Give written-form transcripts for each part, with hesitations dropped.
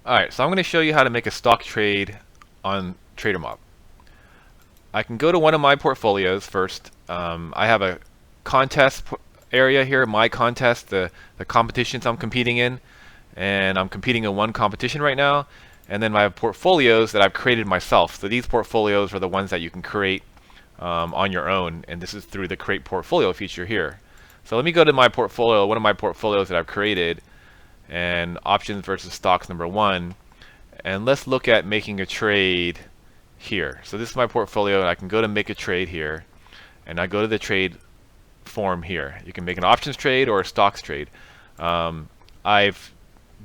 Alright, so I'm going to show you how to make a stock trade on TraderMob. I can go to one of my portfolios first. I have a contest area here, my contest, the competitions I'm competing in. And I'm competing in one competition right now. And then I have portfolios that I've created myself. So these portfolios are the ones that you can create on your own. And this is through the Create Portfolio feature here. So let me go to my portfolio, one of my portfolios that I've created, and options versus stocks #1, and let's look at making a trade here. So this is my portfolio, and I can go to make a trade here, and I go to the trade form here. You can make an options trade or a stocks trade. I've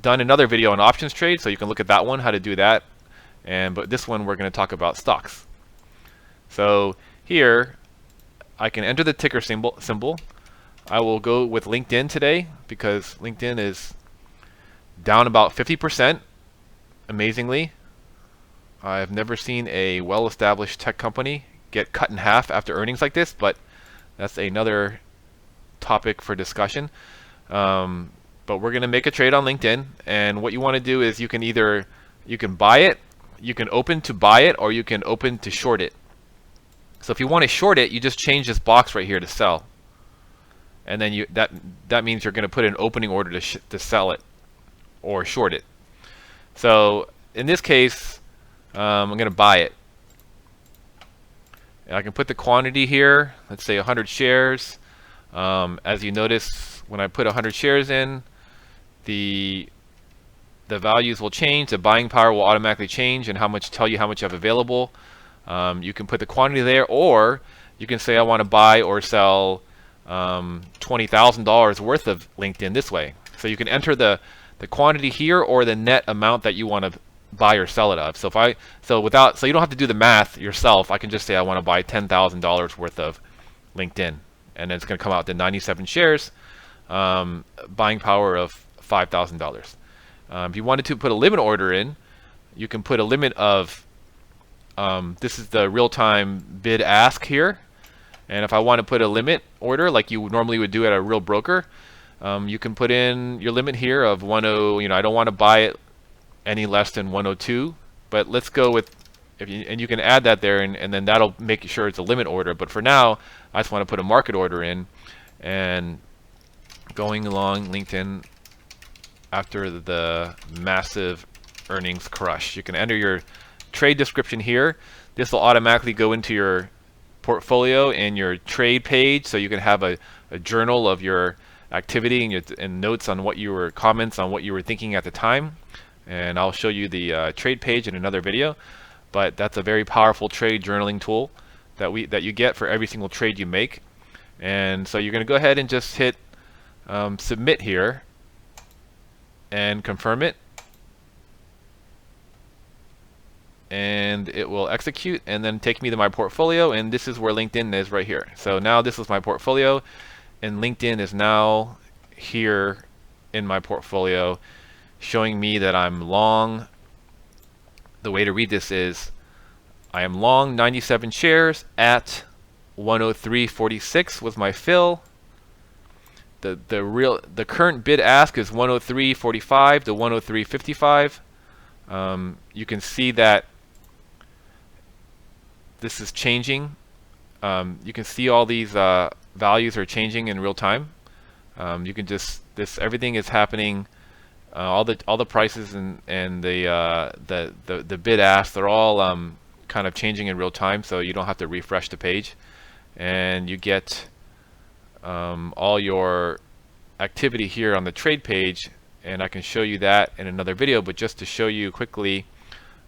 done another video on options trade, so you can look at that one, how to do that, but this one we're going to talk about stocks. So here I can enter the ticker symbol. I will go with LinkedIn today because LinkedIn is down about 50%, amazingly. I've never seen a well-established tech company get cut in half after earnings like this, but that's another topic for discussion. But we're going to make a trade on LinkedIn, and what you want to do is you can buy it, you can open to buy it, or you can open to short it. So if you want to short it, you just change this box right here to sell, and then that means you're going to put an opening order to sell it or short it. So in this case, I'm going to buy it. And I can put the quantity here. Let's say 100 shares. As you notice, when I put 100 shares in, the values will change. The buying power will automatically change, and tell you how much you have available. You can put the quantity there, or you can say I want to buy or sell $20,000 worth of LinkedIn this way. So you can enter the quantity here or the net amount that you want to buy or sell it of. So so you don't have to do the math yourself. I can just say I want to buy $10,000 worth of LinkedIn, and then it's going to come out to 97 shares, buying power of $5,000. If you wanted to put a limit order in, you can put a limit of this is the real-time bid ask here, and if I want to put a limit order like you normally would do at a real broker, you can put in your limit here of 10. I don't want to buy it any less than 102, but let's go with and you can add that there, and then that'll make sure it's a limit order. But for now, I just want to put a market order in, and going along LinkedIn after the massive earnings crush, you can enter your trade description here. This will automatically go into your portfolio and your trade page, so you can have a journal of your activity and notes on comments on what you were thinking at the time. And I'll show you the trade page in another video, but that's a very powerful trade journaling tool that you get for every single trade you make. And so you're going to go ahead and just hit submit here and confirm it, and it will execute and then take me to my portfolio, and this is where LinkedIn is right here. So now this is my portfolio, and LinkedIn is now here in my portfolio, showing me that I'm long. The way to read this is I am long 97 shares at 103.46 was my fill. The current bid ask is 103.45 to 103.55. You can see that this is changing. You can see all these values are changing in real time. You can everything is happening. All the prices and the bid ask, they're all kind of changing in real time, so you don't have to refresh the page, and you get all your activity here on the trade page. And I can show you that in another video, but just to show you quickly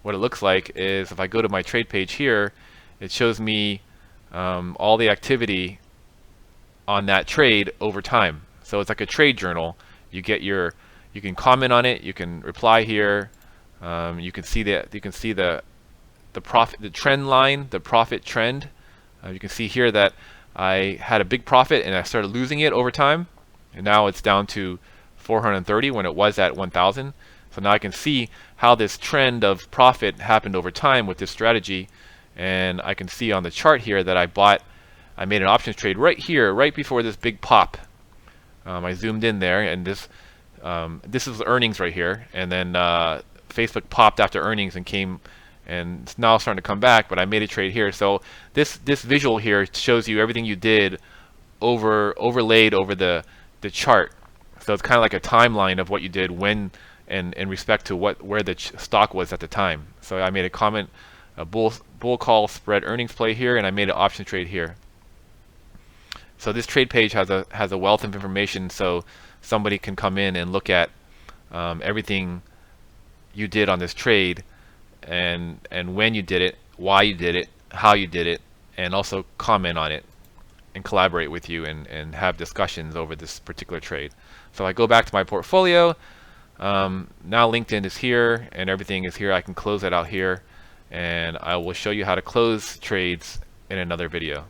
what it looks like is if I go to my trade page here, it shows me all the activity on that trade over time. So it's like a trade journal. You can comment on it, you can reply here, you can see the profit, the trend line, the profit trend. You can see here that I had a big profit and I started losing it over time, and now it's down to 430 when it was at 1,000. So now I can see how this trend of profit happened over time with this strategy, and I can see on the chart here that I made an options trade right here, right before this big pop. I zoomed in there, and this is earnings right here, and then Facebook popped after earnings and came, and it's now starting to come back, but I made a trade here. So this visual here shows you everything you did overlaid over the chart. So it's kind of like a timeline of what you did when, and in respect to where the stock was at the time. So I made a comment, a bull call spread earnings play here, and I made an option trade here. So this trade page has a wealth of information, so somebody can come in and look at everything you did on this trade, and when you did it, why you did it, how you did it, and also comment on it and collaborate with you and have discussions over this particular trade. So I go back to my portfolio. Now LinkedIn is here and everything is here. I can close that out here, and I will show you how to close trades in another video.